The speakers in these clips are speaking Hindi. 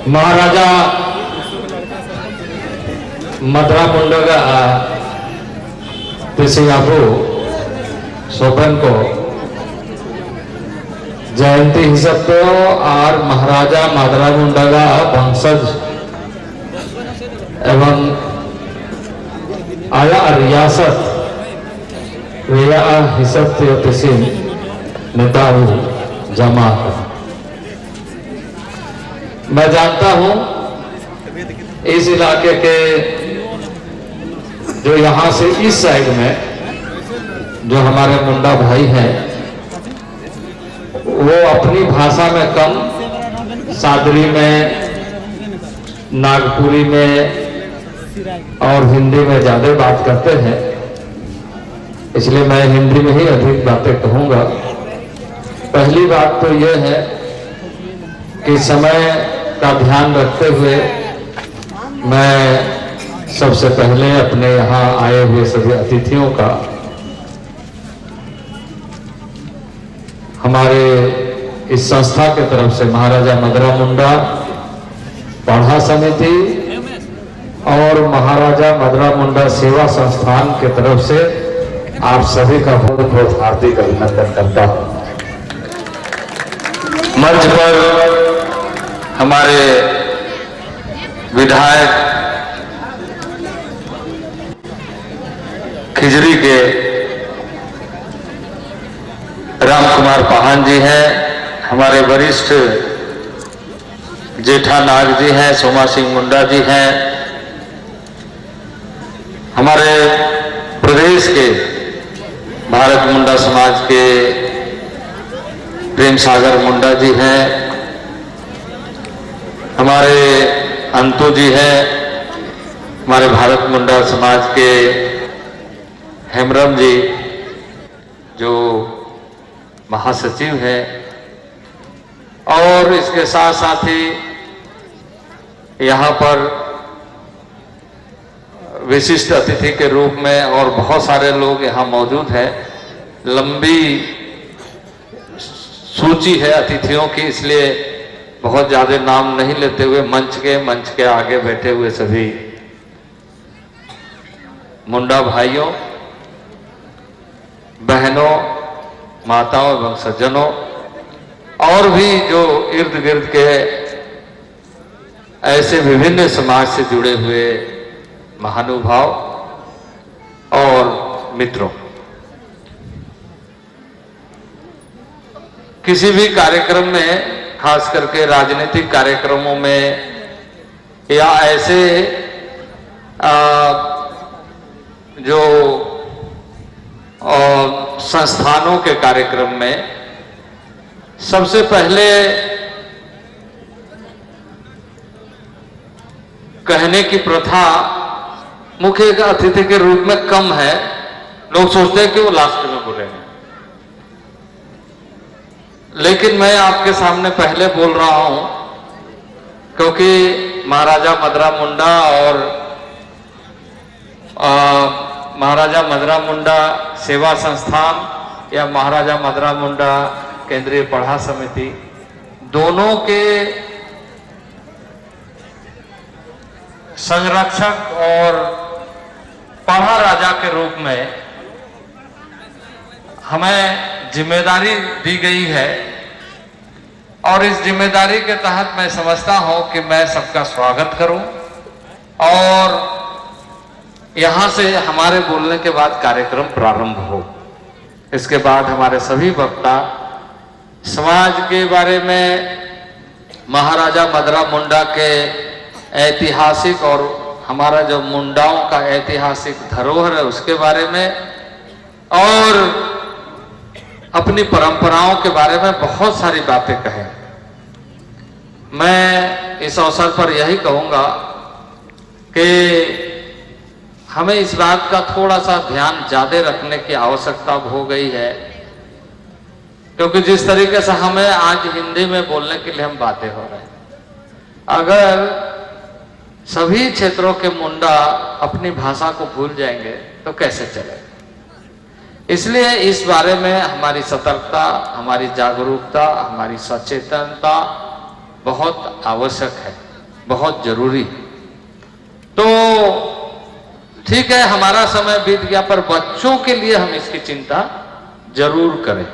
महाराजा मदरा मुंडा तिसियाबू सोबन को जयंती हिसाब तो और महाराजा मदरा मुंडा वंशज एवं आया रियासत वेया हिसाब तिसिन नेताऊ जमा। मैं जानता हूं इस इलाके के जो यहां से इस साइड में जो हमारे मुंडा भाई हैं वो अपनी भाषा में कम सादरी में, नागपुरी में और हिंदी में ज्यादा बात करते हैं, इसलिए मैं हिंदी में ही अधिक बातें कहूंगा। पहली बात तो यह है कि समय का ध्यान रखते हुए मैं सबसे पहले अपने यहाँ आए हुए सभी अतिथियों का, हमारे इस संस्था के तरफ से महाराजा मदरा मुंडा पढ़ा समिति और महाराजा मदरा मुंडा सेवा संस्थान के तरफ से आप सभी का बहुत बहुत हार्दिक अभिनंदन करता हूं। मंच पर हमारे विधायक खिजरी के राम कुमार पाहन जी हैं, हमारे वरिष्ठ जेठा नाग जी हैं, सोमा सिंह मुंडा जी हैं, हमारे प्रदेश के भारत मुंडा समाज के प्रेम सागर मुंडा जी हैं, हमारे अंतु जी हैं, हमारे भारत मुंडा समाज के हेमरम जी जो महासचिव हैं, और इसके साथ साथ ही यहाँ पर विशिष्ट अतिथि के रूप में और बहुत सारे लोग यहाँ मौजूद हैं। लंबी सूची है अतिथियों की, इसलिए बहुत ज्यादा नाम नहीं लेते हुए मंच के आगे बैठे हुए सभी मुंडा भाइयों, बहनों, माताओं एवं सज्जनों और भी जो इर्द गिर्द के ऐसे विभिन्न समाज से जुड़े हुए महानुभाव और मित्रों, किसी भी कार्यक्रम में, खास करके राजनीतिक कार्यक्रमों में या ऐसे जो संस्थानों के कार्यक्रम में सबसे पहले कहने की प्रथा मुख्य अतिथि के रूप में कम है। लोग सोचते हैं कि वो लास्ट में बोलेंगे, लेकिन मैं आपके सामने पहले बोल रहा हूं क्योंकि महाराजा मदरा मुंडा और महाराजा मदरा मुंडा सेवा संस्थान या महाराजा मदरा मुंडा केंद्रीय पढ़ा समिति, दोनों के संरक्षक और पढ़ा राजा के रूप में हमें जिम्मेदारी दी गई है, और इस जिम्मेदारी के तहत मैं समझता हूं कि मैं सबका स्वागत करूं और यहां से हमारे बोलने के बाद कार्यक्रम प्रारंभ हो। इसके बाद हमारे सभी वक्ता समाज के बारे में, महाराजा मदरा मुंडा के ऐतिहासिक और हमारा जो मुंडाओं का ऐतिहासिक धरोहर है उसके बारे में और अपनी परंपराओं के बारे में बहुत सारी बातें कहें। मैं इस अवसर पर यही कहूंगा कि हमें इस बात का थोड़ा सा ध्यान ज्यादा रखने की आवश्यकता हो गई है, क्योंकि जिस तरीके से हमें आज हिंदी में बोलने के लिए हम बातें हो रहे हैं, अगर सभी क्षेत्रों के मुंडा अपनी भाषा को भूल जाएंगे तो कैसे चलेगा। इसलिए इस बारे में हमारी सतर्कता, हमारी जागरूकता, हमारी सचेतनता बहुत आवश्यक है। बहुत जरूरी है। तो ठीक है, हमारा समय बीत गया, पर बच्चों के लिए हम इसकी चिंता जरूर करें।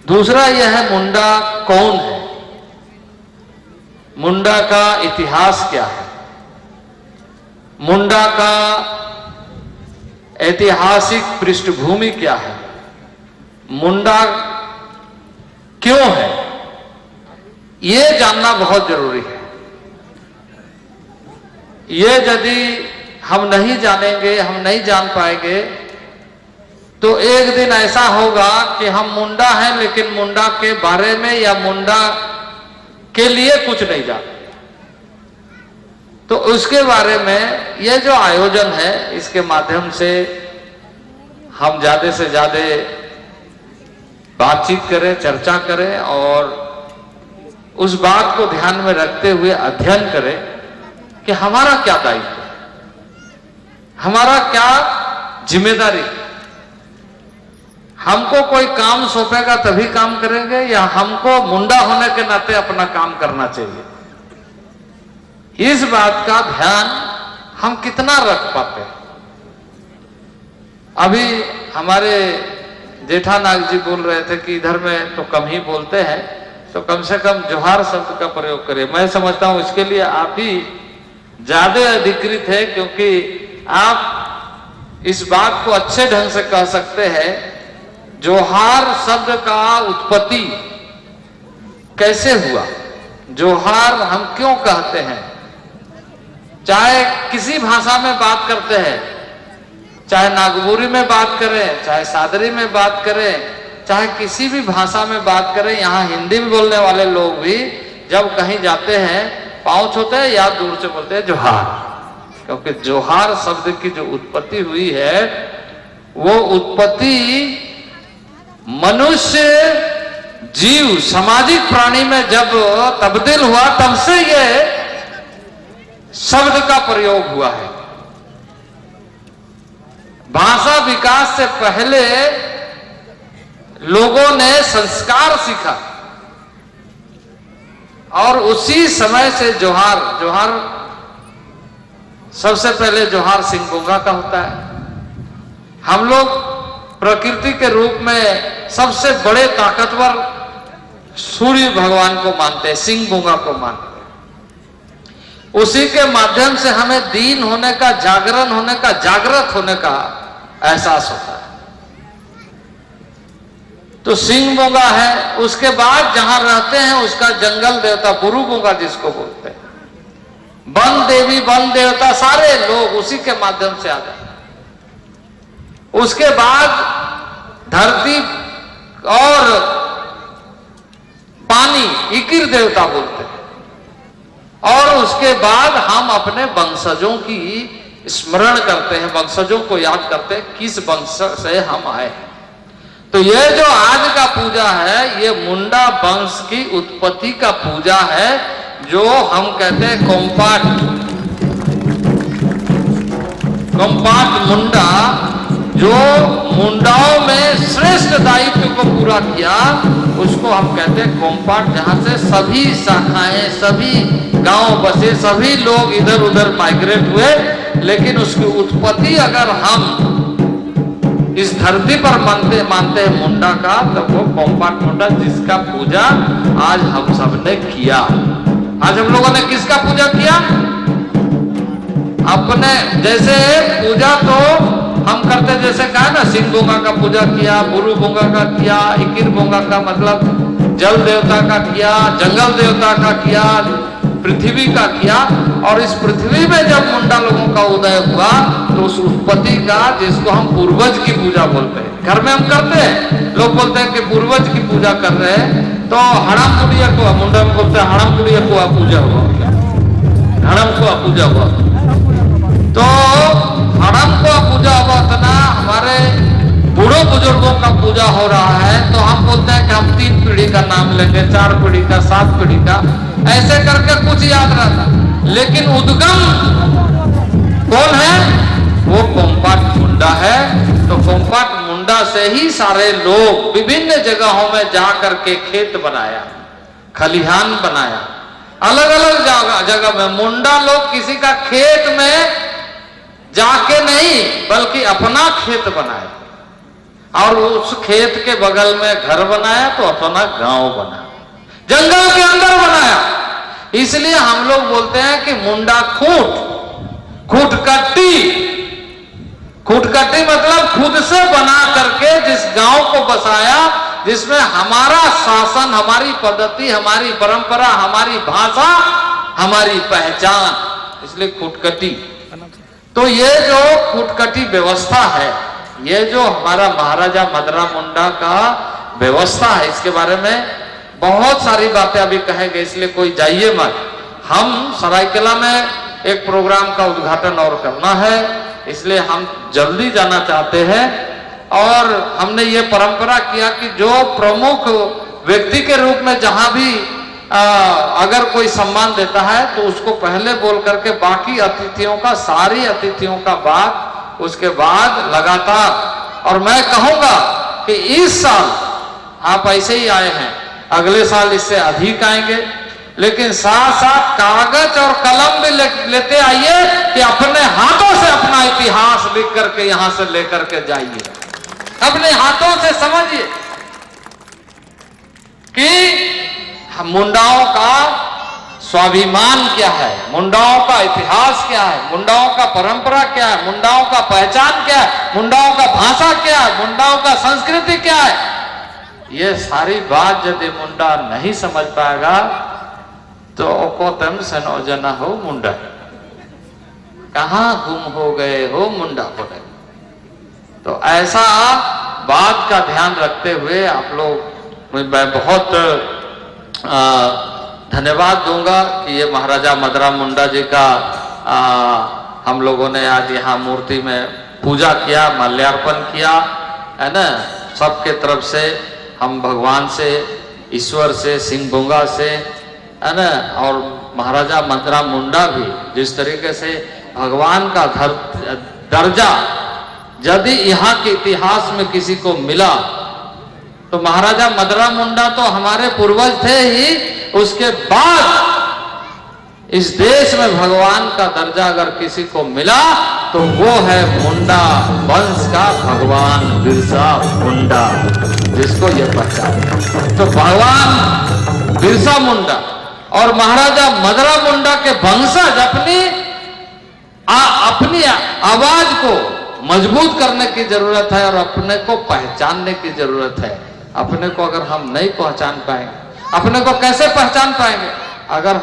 दूसरा यह है, मुंडा कौन है, मुंडा का इतिहास क्या है, मुंडा का ऐतिहासिक पृष्ठभूमि क्या है, मुंडा क्यों है, यह जानना बहुत जरूरी है। ये यदि हम नहीं जानेंगे, हम नहीं जान पाएंगे, तो एक दिन ऐसा होगा कि हम मुंडा हैं लेकिन मुंडा के बारे में या मुंडा के लिए कुछ नहीं जानते। तो उसके बारे में यह जो आयोजन है, इसके माध्यम से हम ज्यादा से ज्यादा बातचीत करें, चर्चा करें और उस बात को ध्यान में रखते हुए अध्ययन करें कि हमारा क्या दायित्व है, हमारा क्या जिम्मेदारी। हमको कोई काम सौंपेगा तभी काम करेंगे या हमको मुंडा होने के नाते अपना काम करना चाहिए, इस बात का ध्यान हम कितना रख पाते हैं। अभी हमारे जेठानाग जी बोल रहे थे कि इधर में तो कम ही बोलते हैं, तो कम से कम जोहार शब्द का प्रयोग करें। मैं समझता हूं इसके लिए आप ही ज्यादा अधिकृत है, क्योंकि आप इस बात को अच्छे ढंग से कह सकते हैं जोहार शब्द का उत्पत्ति कैसे हुआ, जोहार हम क्यों कहते हैं। चाहे किसी भाषा में बात करते हैं, चाहे नागपुरी में बात करें, चाहे सादरी में बात करें, चाहे किसी भी भाषा में बात करें, यहाँ हिंदी में बोलने वाले लोग भी जब कहीं जाते हैं पाँव छूते हैं या दूर से बोलते हैं जोहार, क्योंकि जोहार शब्द की जो उत्पत्ति हुई है वो उत्पत्ति मनुष्य जीव सामाजिक प्राणी में जब तब्दील हुआ तब से ये शब्द का प्रयोग हुआ है। भाषा विकास से पहले लोगों ने संस्कार सीखा और उसी समय से जोहार, जोहार सबसे पहले जोहार सिंगभोंगा का होता है। हम लोग प्रकृति के रूप में सबसे बड़े ताकतवर सूर्य भगवान को मानते हैं, सिंगभोंगा को मानते हैं। उसी के माध्यम से हमें दीन होने का, जागरण होने का, जागृत होने का एहसास होता है। तो सिंगभोंगा है। उसके बाद जहां रहते हैं उसका जंगल देवता बुरुबोंगा जिसको बोलते हैं, वन देवी, वन देवता, सारे लोग उसी के माध्यम से आ गए। उसके बाद धरती और पानी, इकिर देवता बोलते हैं। और उसके बाद हम अपने वंशजों की स्मरण करते हैं, वंशजों को याद करते हैं, किस वंश से हम आए। तो यह जो आज का पूजा है ये मुंडा वंश की उत्पत्ति का पूजा है, जो हम कहते हैं कोम्पाट, कोम्पाट मुंडा, जो मुंडाओं में श्रेष्ठ दायित्व को पूरा किया उसको हम कहते हैं कोम्पाट। जहां से सभी शाखाएं, सभी गांव बसे, सभी लोग इधर उधर माइग्रेट हुए, लेकिन उसकी उत्पत्ति अगर हम इस धरती पर मानते हैं मुंडा का, तो वो कोम्पाट मुंडा जिसका पूजा आज हम सब ने किया। आज हम लोगों ने किसका पूजा किया? अपने जैसे पूजा तो हम करते, जैसे कहा ना, सिंगभोंगा का पूजा किया, बुरुबोंगा का किया, इकिरभोंगा का मतलब जल देवता का किया, जंगल देवता का किया, पृथ्वी का किया। और इस पृथ्वी में जब मुंडा लोगों का उदय हुआ तो उस उत्पत्ति का, जिसको हम पूर्वज की पूजा बोलते हैं, घर में हम करते हैं, लोग बोलते हैं कि पूर्वज की पूजा कर रहे हैं, तो हड़म कुड़िया को मुंडा में बोलते हैं, हड़म कुड़िया को पूजा हुआ, हड़म को पूजा हुआ। तो हड़म को पूजा हुआ ना, हमारे बूढ़ों बुजुर्गों का पूजा हो रहा है, तो हम बोलते हैं कि हम 3 पीढ़ी का नाम लेंगे, 4 पीढ़ी का, 7 पीढ़ी का, ऐसे करके कुछ याद रहता। लेकिन उद्गम कौन है? वो कोम्पाट मुंडा है। तो कोम्पाट मुंडा से ही सारे लोग विभिन्न जगहों में जा करके खेत बनाया, खलिहान बनाया, अलग अलग जगह में मुंडा लोग किसी का खेत में जाके नहीं बल्कि अपना खेत बनाए और उस खेत के बगल में घर बनाया तो अपना गांव बना, जंगल के अंदर बनाया। इसलिए हम लोग बोलते हैं कि मुंडा खूटकट्टी मतलब खुद से बना करके जिस गांव को बसाया, जिसमें हमारा शासन, हमारी पद्धति, हमारी परंपरा, हमारी भाषा, हमारी पहचान, इसलिए खूटकट्टी। तो ये जो खूटकट्टी व्यवस्था है, ये जो हमारा महाराजा मदरा मुंडा का व्यवस्था है, इसके बारे में बहुत सारी बातें अभी कहेंगे, इसलिए कोई जाइए मत। हम सरायकेला में एक प्रोग्राम का उद्घाटन और करना है, इसलिए हम जल्दी जाना चाहते हैं। और हमने ये परंपरा किया कि जो प्रमुख व्यक्ति के रूप में जहां भी अगर कोई सम्मान देता है तो उसको पहले बोल करके बाकी अतिथियों का, सारी अतिथियों का बात उसके बाद लगातार। और मैं कहूंगा कि इस साल आप ऐसे ही आए हैं, अगले साल इससे अधिक आएंगे, लेकिन साथ साथ कागज और कलम भी लेते आइए कि अपने हाथों से अपना इतिहास लिख करके यहां से लेकर के जाइए, अपने हाथों से समझिए कि मुंडाओं का स्वाभिमान क्या है, मुंडाओं का इतिहास क्या है, मुंडाओं का परंपरा क्या है, मुंडाओं का पहचान क्या है, मुंडाओं का भाषा क्या है, मुंडाओं का संस्कृति क्या है। ये सारी बात यदि मुंडा नहीं समझ पाएगा तो ओकोतम सनोजना हो मुंडा, कहां गुम हो गए हो मुंडा हो गए। तो ऐसा बात का ध्यान रखते हुए आप लोग, मैं बहुत धन्यवाद दूंगा कि ये महाराजा मदरा मुंडा जी का हम लोगों ने आज यहाँ मूर्ति में पूजा किया, माल्यार्पण किया, है ना। सबके तरफ से हम भगवान से, ईश्वर से, सिंह बुंगा से, है ना, और महाराजा मदरा मुंडा भी जिस तरीके से भगवान का दर्जा यदि यहाँ के इतिहास में किसी को मिला तो महाराजा मदरा मुंडा तो हमारे पूर्वज थे ही, उसके बाद इस देश में भगवान का दर्जा अगर किसी को मिला तो वो है मुंडा वंश का भगवान बिरसा मुंडा, जिसको ये पहचान। तो भगवान बिरसा मुंडा और महाराजा मदरा मुंडा के वंशज अपनी आवाज को मजबूत करने की जरूरत है और अपने को पहचानने की जरूरत है। अपने को अगर हम नहीं पहचान पाएंगे, अपने को कैसे पहचान पाएंगे? अगर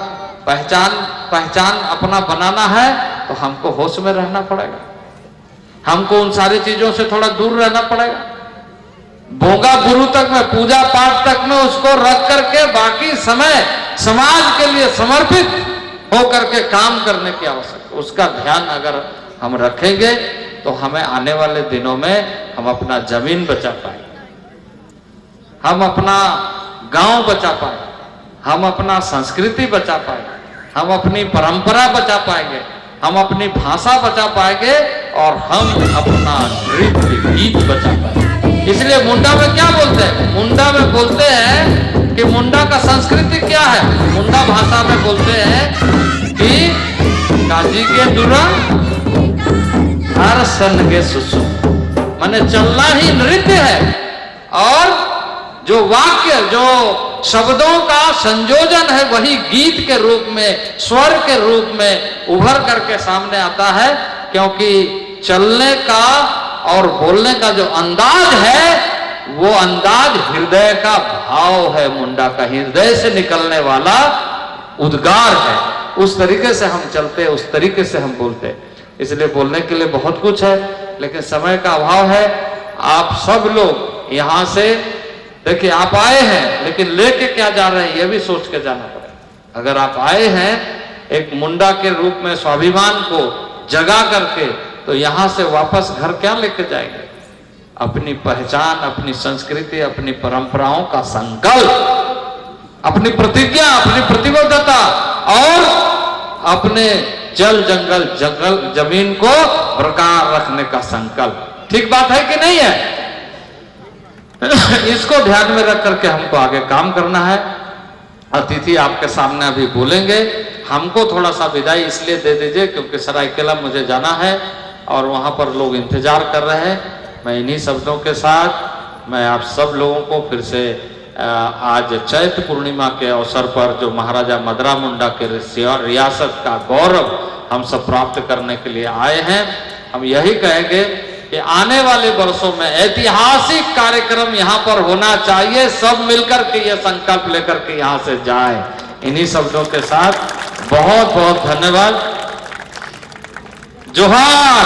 पहचान अपना बनाना है तो हमको होश में रहना पड़ेगा, हमको उन सारी चीजों से थोड़ा दूर रहना पड़ेगा। भोगा गुरु तक में, पूजा पाठ तक में उसको रख करके बाकी समय समाज के लिए समर्पित होकर के काम करने की आवश्यकता, उसका ध्यान अगर हम रखेंगे तो हमें आने वाले दिनों में हम अपना जमीन बचा पाएंगे, हम अपना गांव बचा पाएंगे, हम अपना संस्कृति बचा पाएंगे, हम अपनी परंपरा बचा पाएंगे, हम अपनी भाषा बचा पाएंगे और हम अपना नृत्य गीत बचा पाएंगे। इसलिए मुंडा में क्या बोलते हैं? मुंडा में बोलते हैं कि मुंडा का संस्कृति क्या है? मुंडा भाषा में बोलते हैं कि काजी के दुरा हर सन के सुसु, माने चलना ही नृत्य है। और जो वाक्य, जो शब्दों का संयोजन है वही गीत के रूप में, स्वर के रूप में उभर करके सामने आता है, क्योंकि चलने का और बोलने का जो अंदाज है वो अंदाज हृदय का भाव है, मुंडा का हृदय से निकलने वाला उद्गार है। उस तरीके से हम चलते, उस तरीके से हम बोलते। इसलिए बोलने के लिए बहुत कुछ है, लेकिन समय का अभाव है। आप सब लोग यहां से देखिए, आप आए हैं लेकिन लेके क्या जा रहे हैं ये भी सोच के जाना पड़ेगा। अगर आप आए हैं एक मुंडा के रूप में स्वाभिमान को जगा करके, तो यहां से वापस घर क्या लेके जाएंगे? अपनी पहचान, अपनी संस्कृति, अपनी परंपराओं का संकल्प, अपनी प्रतिज्ञा, अपनी प्रतिबद्धता और अपने जल जंगल जमीन को बरकरार रखने का संकल्प। ठीक बात है कि नहीं है? इसको ध्यान में रख करके हमको आगे काम करना है। अतिथि आपके सामने अभी बोलेंगे। हमको थोड़ा सा विदाई इसलिए दे दीजिए क्योंकि सरायकेला मुझे जाना है और वहाँ पर लोग इंतजार कर रहे हैं। मैं इन्हीं शब्दों के साथ मैं आप सब लोगों को फिर से आज चैत्र पूर्णिमा के अवसर पर जो महाराजा मदरा मुंडा के रियासत का गौरव हम सब प्राप्त करने के लिए आए हैं, हम यही कहेंगे कि आने वाले वर्षों में ऐतिहासिक कार्यक्रम यहाँ पर होना चाहिए। सब मिलकर के ये संकल्प लेकर के यहाँ से जाए। इन्हीं शब्दों के साथ बहुत बहुत धन्यवाद। जोहार।